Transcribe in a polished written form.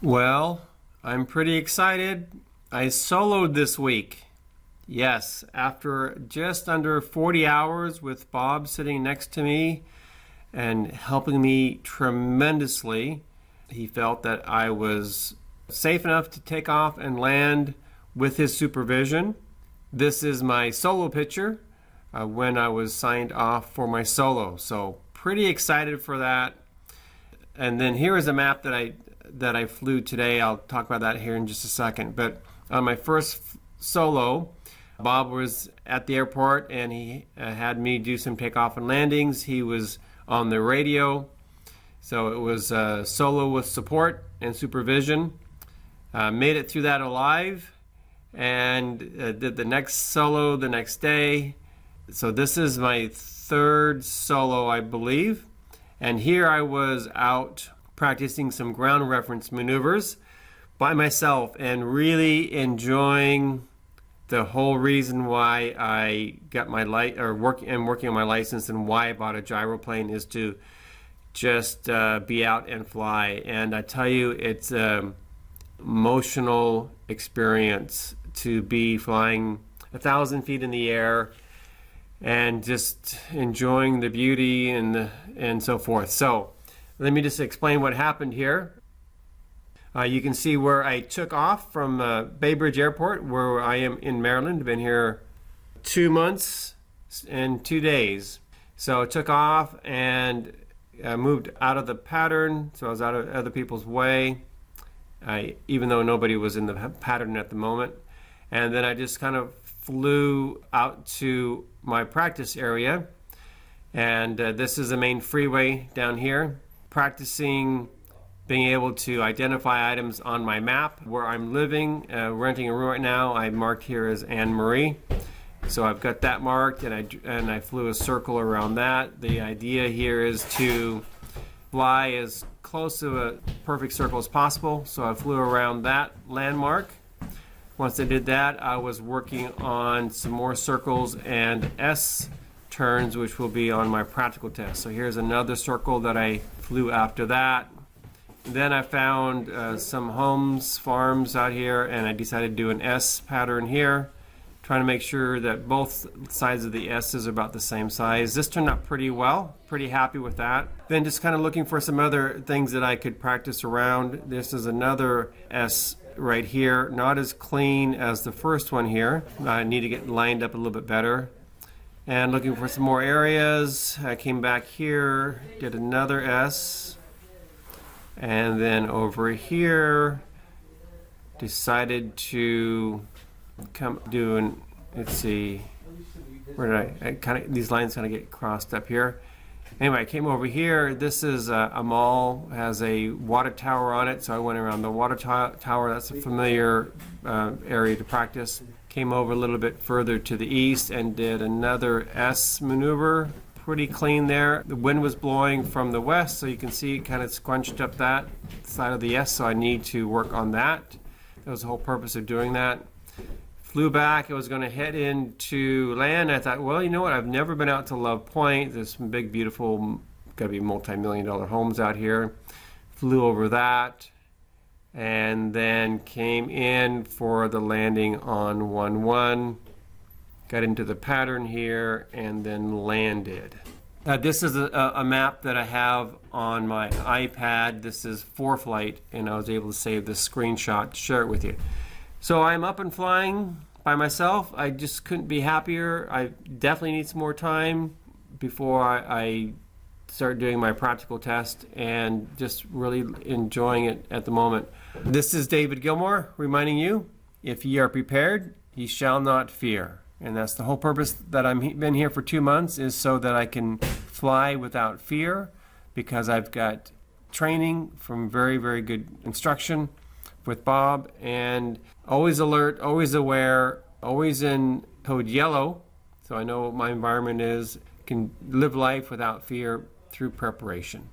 Well, I'm pretty excited. I soloed this week. Yes, after just under 40 hours with Bob sitting next to me and helping me tremendously, he felt that I was safe enough to take off and land with his supervision. This is my solo picture when I was signed off for my solo. So pretty excited for that. And then here is a map that I flew today. I'll talk about that here in just a second. But on my first solo, Bob was at the airport and he had me do some takeoff and landings. He was on the radio. So it was solo with support and supervision. Made it through that alive and did the next solo the next day. So this is my third solo, I believe. And here I was out practicing some ground reference maneuvers by myself and really enjoying the whole reason why I got my working on my license and why I bought a gyroplane is to just be out and fly. And I tell you, it's an emotional experience to be flying 1,000 feet in the air and just enjoying the beauty and so forth. So let me just explain what happened here. You can see where I took off from Bay Bridge Airport, where I am in Maryland. I've been here 2 months and 2 days. So I took off and moved out of the pattern, so I was out of other people's way, even though nobody was in the pattern at the moment. And then I just kind of flew out to my practice area, and this is the main freeway down here, practicing being able to identify items on my map where I'm living, renting a room right now. I marked here as Anne Marie, so I've got that marked, and I flew a circle around that. The idea here is to fly as close to a perfect circle as possible, so I flew around that landmark. Once I did that, I was working on some more circles and S turns, which will be on my practical test. So here's another circle that I flew after that. Then I found some homes, farms out here, and I decided to do an S pattern here, trying to make sure that both sides of the S is about the same size. This turned out pretty well, pretty happy with that. Then just kind of looking for some other things that I could practice around. This is another S right here, not as clean as the first one here. I need to get lined up a little bit better. And looking for some more areas, I came back here, did another S, and then over here decided to come do an, let's see, where did I kind of, these lines kind of get crossed up here. Anyway, I came over here. This is a mall, has a water tower on it, so I went around the water tower. That's a familiar area to practice. Came over a little bit further to the east and did another S maneuver. Pretty clean there. The wind was blowing from the west, so you can see it kind of scrunched up that side of the S, so I need to work on that. That was the whole purpose of doing that. Flew back. I was going to head into land. I thought, well, you know what? I've never been out to Love Point. There's some big, beautiful, gotta be multi-million-dollar homes out here. Flew over that, and then came in for the landing on 1-1. Got into the pattern here, and then landed. This is a map that I have on my iPad. This is ForeFlight, and I was able to save this screenshot to share it with you. So I'm up and flying by myself. I just couldn't be happier. I definitely need some more time before I start doing my practical test, and just really enjoying it at the moment. This is David Gilmore reminding you, if ye are prepared, ye shall not fear. And that's the whole purpose that I've been here for 2 months, is so that I can fly without fear, because I've got training from very, very good instruction with Bob, and always alert, always aware, always in code yellow, so I know what my environment is, can live life without fear through preparation.